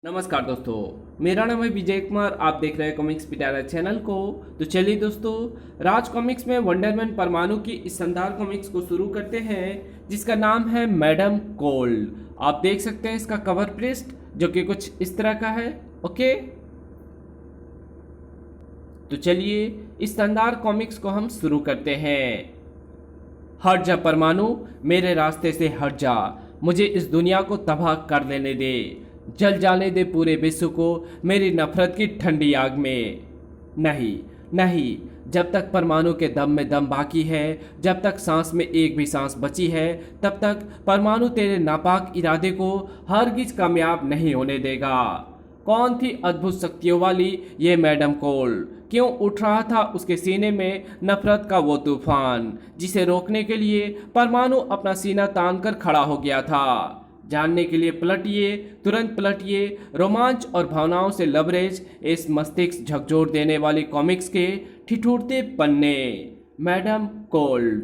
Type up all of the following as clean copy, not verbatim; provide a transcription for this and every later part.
नमस्कार दोस्तों, मेरा नाम है विजय कुमार। आप देख रहे हैं कॉमिक्स पिटारा चैनल को। तो चलिए दोस्तों, राज कॉमिक्स में वंडरमैन परमाणु की इस शानदार कॉमिक्स को शुरू करते हैं, जिसका नाम है मैडम कोल्ड। आप देख सकते हैं इसका कवर पृष्ठ, जो कि कुछ इस तरह का है। ओके, तो चलिए इस शानदार कॉमिक्स को हम शुरू करते हैं। हट जा परमाणु, मेरे रास्ते से हट जा। मुझे इस दुनिया को तबाह कर लेने दे। जल जाने दे पूरे विश्व को मेरी नफरत की ठंडी आग में। नहीं नहीं, जब तक परमाणु के दम में दम बाकी है, जब तक सांस में एक भी सांस बची है, तब तक परमाणु तेरे नापाक इरादे को हरगिज कामयाब नहीं होने देगा। कौन थी अद्भुत शक्तियों वाली ये मैडम कोल? क्यों उठ रहा था उसके सीने में नफरत का वो तूफान, जिसे रोकने के लिए परमाणु अपना सीना तान कर खड़ा हो गया था? जानने के लिए पलटिए, तुरंत पलटिए रोमांच और भावनाओं से लबरेज इस मस्तिष्क झकझोर देने वाली कॉमिक्स के ठिठुरते पन्ने। Madam cold.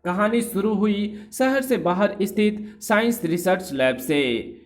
कहानी शुरू हुई शहर से बाहर स्थित साइंस रिसर्च लैब से।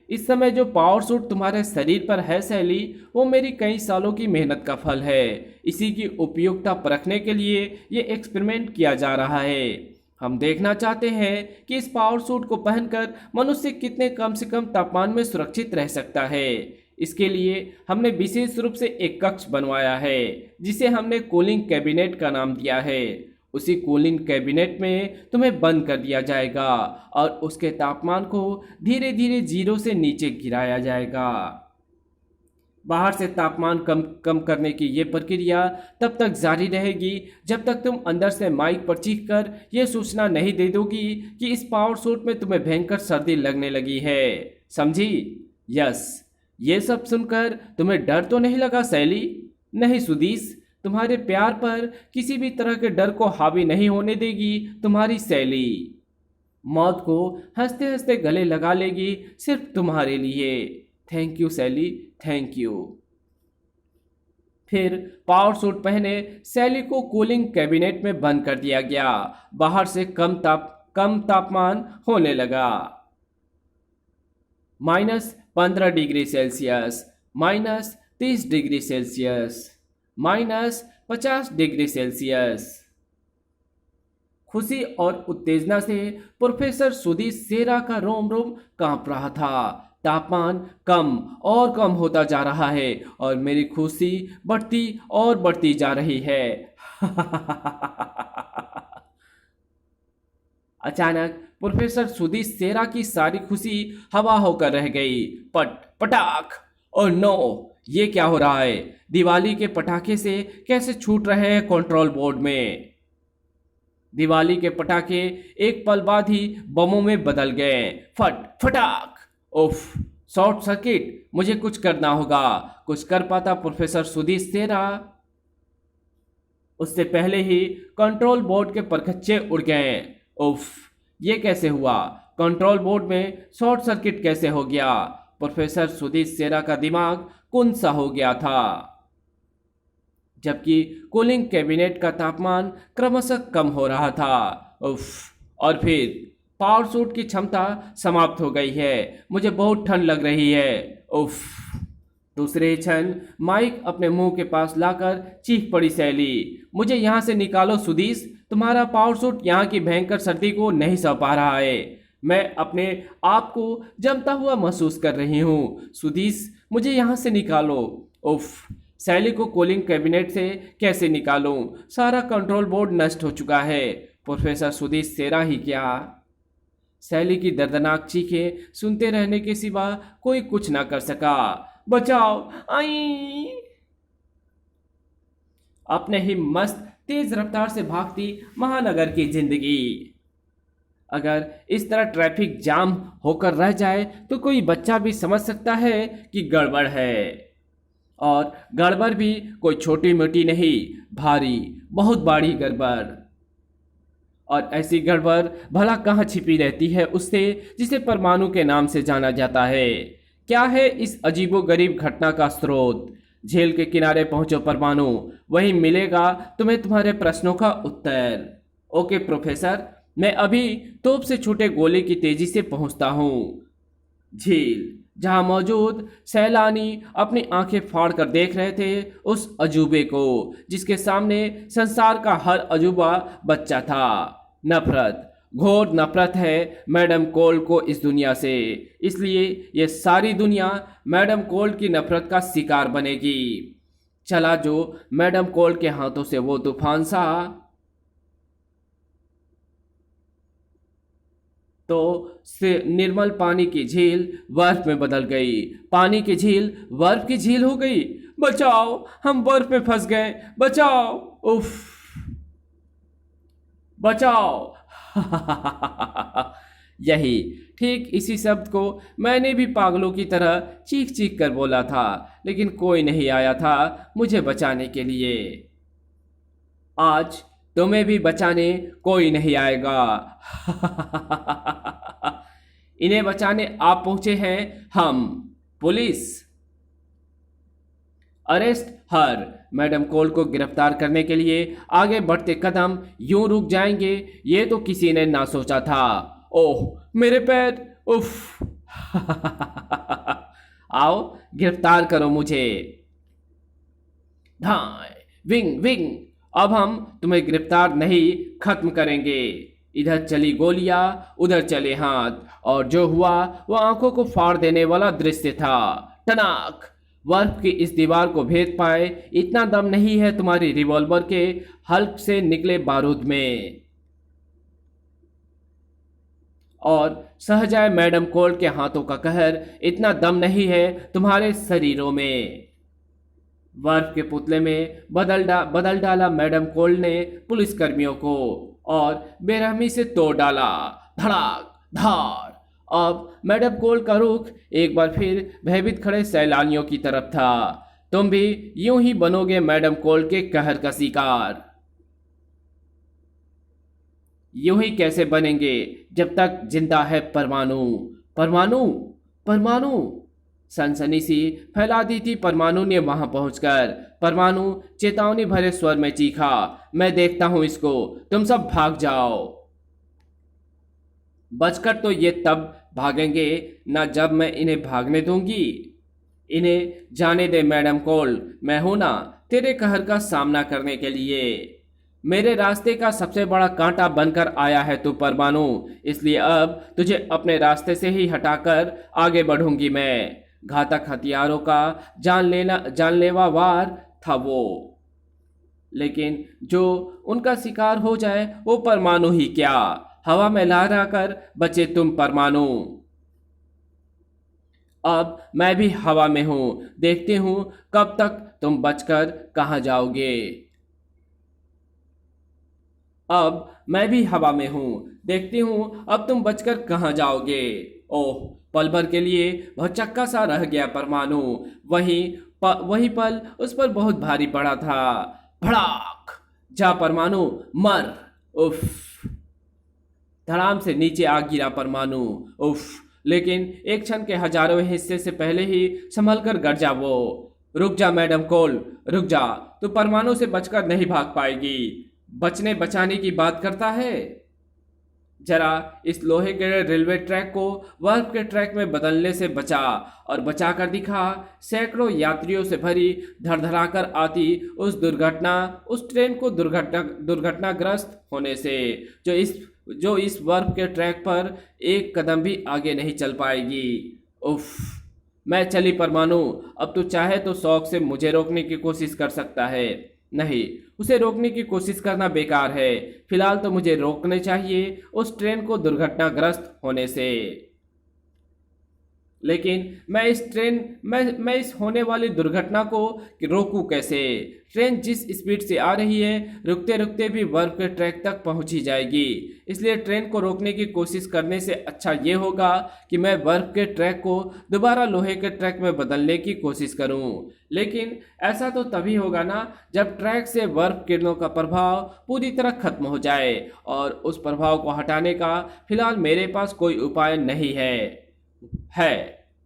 इस समय जो पावर सूट तुम्हारे शरीर पर है शैली, वो मेरी कई सालों की मेहनत का फल है। इसी की उपयुक्तता परखने के लिए ये एक्सपेरिमेंट किया जा रहा है। हम देखना चाहते हैं कि इस पावर सूट को पहनकर मनुष्य कितने कम से कम तापमान में सुरक्षित रह सकता है। इसके लिए हमने विशेष रूप से एक कक्ष बनवाया है, जिसे हमने कूलिंग कैबिनेट का नाम दिया है। उसी कूलिंग कैबिनेट में तुम्हें बंद कर दिया जाएगा और उसके तापमान को धीरे धीरे जीरो से नीचे गिराया जाएगा। बाहर से तापमान कम कम करने की ये प्रक्रिया तब तक जारी रहेगी जब तक तुम अंदर से माइक पर चीख कर यह सूचना नहीं दे दोगी कि इस पावर सूट में तुम्हें भयंकर सर्दी लगने लगी है। समझी? यस। ये सब सुनकर तुम्हें डर तो नहीं लगा शैली? नहीं सुदीस, तुम्हारे प्यार पर किसी भी तरह के डर को हावी नहीं होने देगी तुम्हारी शैली। मौत को हंसते हंसते गले लगा लेगी सिर्फ तुम्हारे लिए। थैंक यू शैली, थैंक यू। फिर पावर सूट पहने शैली को कूलिंग कैबिनेट में बंद कर दिया गया। बाहर से कम तापमान होने लगा। -15 degree Celsius, -30 degree Celsius, -50 degree Celsius. खुशी और उत्तेजना से प्रोफेसर सुधीर सेरा का रोम रोम कांप रहा था। तापमान कम और कम होता जा रहा है और मेरी खुशी बढ़ती और बढ़ती जा रही है। अचानक प्रोफेसर सुधीर सेरा की सारी खुशी हवा होकर रह गई। पटाख! ओह नो, ये क्या हो रहा है? दिवाली के पटाखे से कैसे छूट रहे हैं कंट्रोल बोर्ड में? दिवाली के पटाखे एक पल बाद ही बमों में बदल गए। फटाक! उफ, शॉर्ट सर्किट! मुझे कुछ करना होगा। कुछ कर पाता प्रोफेसर सुधीर सेरा? उससे पहले ही कंट्रोल बोर्ड के परखच्चे उड़ गए। उफ, ये कैसे हुआ? कंट्रोल बोर्ड में शॉर्ट सर्किट कैसे हो गया? प्रोफेसर सुधीर सेरा का दिमाग कुंद सा हो गया था, जबकि कूलिंग कैबिनेट का तापमान क्रमशः कम हो रहा था। उफ! और फिर पावर सूट की क्षमता समाप्त हो गई है। मुझे बहुत ठंड लग रही है। उफ! दूसरे क्षण माइक अपने मुंह के पास लाकर चीख पड़ी शैली, मुझे यहाँ से निकालो सुदीस। तुम्हारा पावर सूट यहाँ की भयंकर सर्दी को नहीं सह पा रहा है। मैं अपने आप को जमता हुआ महसूस कर रही हूँ। सुदीस, मुझे यहाँ से निकालो। उफ! शैली को कूलिंग कैबिनेट से कैसे निकालूं? सारा कंट्रोल बोर्ड नष्ट हो चुका है। प्रोफेसर सुधीर सेरा ही क्या, शैली की दर्दनाक चीखें सुनते रहने के सिवा कोई कुछ ना कर सका। बचाओ! आई! अपने ही मस्त तेज रफ्तार से भागती महानगर की जिंदगी। अगर इस तरह ट्रैफिक जाम होकर रह जाए तो कोई बच्चा भी समझ सकता है कि गड़बड़ है। और गड़बड़ भी कोई छोटी मोटी नहीं, भारी, बहुत बड़ी गड़बड़। और ऐसी गड़बड़ भला कहाँ छिपी रहती है उससे जिसे परमाणु के नाम से जाना जाता है? क्या है इस अजीबोगरीब घटना का स्रोत? झील के किनारे पहुंचो परमाणु, वहीं मिलेगा तुम्हें तुम्हारे प्रश्नों का उत्तर। ओके प्रोफेसर, मैं अभी तोप से छूटे गोले की तेजी से पहुंचता हूँ। झील जहां मौजूद सैलानी अपनी आंखें फाड़ कर देख रहे थे उस अजूबे को जिसके सामने संसार का हर अजूबा बच्चा था। नफरत, घोर नफरत है मैडम कोल को इस दुनिया से, इसलिए ये सारी दुनिया मैडम कोल की नफरत का शिकार बनेगी। चला जो मैडम कोल के हाथों से वो तूफान सा तो से निर्मल पानी की झील बर्फ में बदल गई। पानी की झील बर्फ की झील हो गई। बचाओ, हम बर्फ में फंस गए, बचाओ, उफ, बचाओ। यही, ठीक इसी शब्द को मैंने भी पागलों की तरह चीख चीख कर बोला था, लेकिन कोई नहीं आया था मुझे बचाने के लिए। आज तुम्हें भी बचाने कोई नहीं आएगा। इन्हें बचाने आप पहुंचे हैं हम, पुलिस। अरेस्ट हर। मैडम कोल को गिरफ्तार करने के लिए आगे बढ़ते कदम यूं रुक जाएंगे ये तो किसी ने ना सोचा था। ओह मेरे पैर, उफ। आओ गिरफ्तार करो मुझे। धाय, विंग विंग। अब हम तुम्हें गिरफ्तार नहीं, खत्म करेंगे। इधर चली गोलियां, उधर चले हाथ, और जो हुआ वह आंखों को फाड़ देने वाला दृश्य था। टनाक। बर्फ की इस दीवार को भेद पाए इतना दम नहीं है तुम्हारी रिवॉल्वर के हल्क से निकले बारूद में, और सहजाए मैडम कोल के हाथों का कहर इतना दम नहीं है तुम्हारे शरीरों में। बर्फ के पुतले में बदल डाला मैडम कोल ने पुलिसकर्मियों को, और बेरहमी से तोड़ डाला। धड़ाक धार। अब मैडम कोल का रुख एक बार फिर भयभीत खड़े सैलानियों की तरफ था। तुम भी यूं ही बनोगे मैडम कोल के कहर का शिकार। यूं ही कैसे बनेंगे जब तक जिंदा है परमाणु। परमाणु, परमाणु। सनसनी सी फैला दी थी परमाणु ने वहां पहुंचकर। परमाणु चेतावनी भरे स्वर में चीखा, मैं देखता हूं इसको, तुम सब भाग जाओ। बचकर तो ये तब भागेंगे ना जब मैं इन्हें भागने दूंगी। इन्हें जाने दे मैडम कोल, मैं हूं ना तेरे कहर का सामना करने के लिए। मेरे रास्ते का सबसे बड़ा कांटा बनकर आया है तू परमाणु, इसलिए अब तुझे अपने रास्ते से ही हटाकर आगे बढ़ूंगी मैं। घातक हथियारों का जानलेवा वार था वो, लेकिन जो उनका शिकार हो जाए वो परमाणु ही क्या, हवा में लहरा कर बचे तुम परमाणु। अब मैं भी हवा में हूं, देखती हूं कब तक तुम बचकर कहां जाओगे। अब मैं भी हवा में हूं, देखती हूं अब तुम बचकर कहां जाओगे। ओह, पल भर के लिए वह चक्का सा रह गया परमाणु। वही पल उस पर बहुत भारी पड़ा था। भड़ाक। जा परमाणु, मर। उफ। धड़ाम से नीचे आ गिरा परमाणु। उफ। लेकिन एक क्षण के हजारों हिस्से से पहले ही संभल कर गिर जा वो। रुक जा मैडम कोल, रुक जा, तू परमाणु से बचकर नहीं भाग पाएगी। बचने बचाने की बात करता है। जरा इस लोहे के रेलवे ट्रैक को बर्फ के ट्रैक में बदलने से बचा, और बचा कर दिखा। सैकड़ों यात्रियों से भरी धड़धड़ाकर आती उस ट्रेन को दुर्घटनाग्रस्त होने से, जो इस बर्फ के ट्रैक पर एक कदम भी आगे नहीं चल पाएगी। उफ। मैं चली परमाणु, अब तू चाहे तो शौक से मुझे रोकने की कोशिश कर सकता है। नहीं, उसे रोकने की कोशिश करना बेकार है। फिलहाल तो मुझे रोकने चाहिए उस ट्रेन को दुर्घटनाग्रस्त होने से। लेकिन मैं इस होने वाली दुर्घटना को रोकूं कैसे? ट्रेन जिस स्पीड से आ रही है, रुकते रुकते भी बर्फ के ट्रैक तक पहुंच ही जाएगी। इसलिए ट्रेन को रोकने की कोशिश करने से अच्छा ये होगा कि मैं बर्फ के ट्रैक को दोबारा लोहे के ट्रैक में बदलने की कोशिश करूं। लेकिन ऐसा तो तभी होगा ना जब ट्रैक से बर्फ किरणों का प्रभाव पूरी तरह खत्म हो जाए, और उस प्रभाव को हटाने का फिलहाल मेरे पास कोई उपाय नहीं है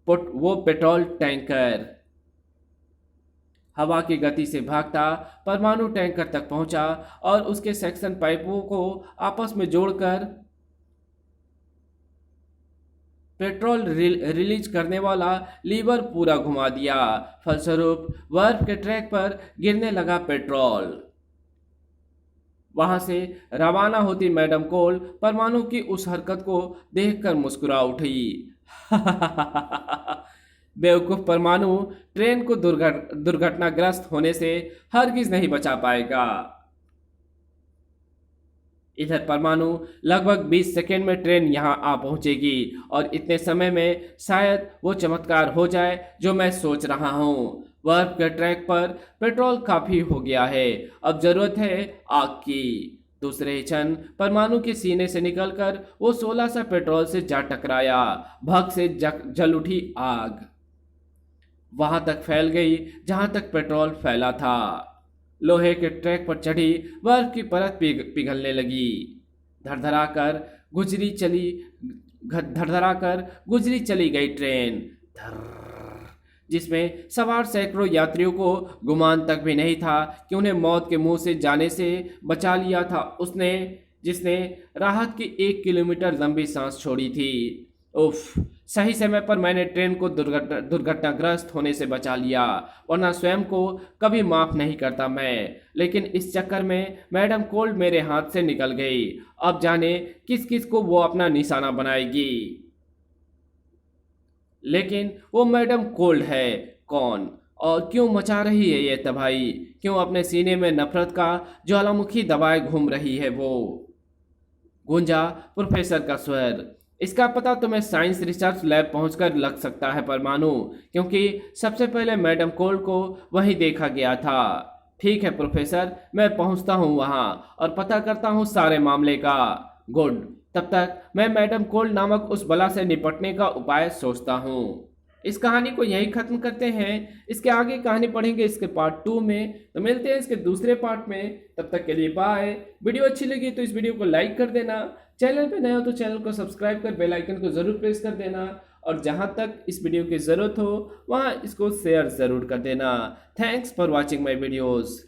वो पेट्रोल टैंकर। हवा की गति से भागता परमाणु टैंकर तक पहुंचा और उसके सेक्शन पाइपों को आपस में जोड़कर पेट्रोल रिलीज करने वाला लीवर पूरा घुमा दिया। फलस्वरूप बर्फ के ट्रैक पर गिरने लगा पेट्रोल। वहां से रवाना होती मैडम कोल परमाणु की उस हरकत को देखकर मुस्कुरा उठी। बेवकूफ परमाणु ट्रेन को दुर्घटनाग्रस्त होने से हरगिज नहीं बचा पाएगा। इधर परमाणु लगभग 20 सेकेंड में ट्रेन यहां आ पहुंचेगी और इतने समय में शायद वो चमत्कार हो जाए जो मैं सोच रहा हूं। बर्फ के ट्रैक पर पेट्रोल काफी हो गया है, अब जरूरत है आग की। दूसरे ही क्षण परमाणु के सीने से निकलकर वो 16 सा पेट्रोल से जा टकराया। भग से जल उठी आग वहां तक फैल गई जहां तक पेट्रोल फैला था। लोहे के ट्रैक पर चढ़ी बर्फ की परत पिघलने लगी। धड़धड़ाकर गुजरी चली गई ट्रेन, जिसमें सवार सैकड़ों यात्रियों को गुमान तक भी नहीं था कि उन्हें मौत के मुंह से जाने से बचा लिया था उसने, जिसने राहत की 1 किलोमीटर लंबी सांस छोड़ी थी। उफ, सही समय पर मैंने ट्रेन को दुर्घटनाग्रस्त होने से बचा लिया, वरना स्वयं को कभी माफ नहीं करता मैं। लेकिन इस चक्कर में मैडम कोल्ड मेरे हाथ से निकल गई। अब जाने किस किस को वो अपना निशाना बनाएगी। लेकिन वो मैडम कोल्ड है कौन और क्यों मचा रही है ये तबाही? क्यों अपने सीने में नफरत का ज्वालामुखी दबाए घूम रही है वो? गूंजा प्रोफेसर का स्वर। इसका पता तुम्हें साइंस रिसर्च लैब पहुंचकर लग सकता है परमाणु, क्योंकि सबसे पहले मैडम कोल्ड को वहीं देखा गया था। ठीक है प्रोफेसर, मैं पहुंचता हूं वहां और पता करता हूं सारे मामले का। गुड, तब तक मैं मैडम कोल्ड नामक उस बला से निपटने का उपाय सोचता हूं। इस कहानी को यहीं खत्म करते हैं। इसके आगे कहानी पढ़ेंगे इसके पार्ट 2 में, तो मिलते हैं इसके दूसरे पार्ट में। तब तक के लिए बाय। वीडियो अच्छी लगी तो इस वीडियो को लाइक कर देना, चैनल पे नए हो तो चैनल को सब्सक्राइब कर बेल आइकन को जरूर प्रेस कर देना, और जहां तक इस वीडियो की ज़रूरत हो वहां इसको शेयर ज़रूर कर देना। Thanks for watching my videos.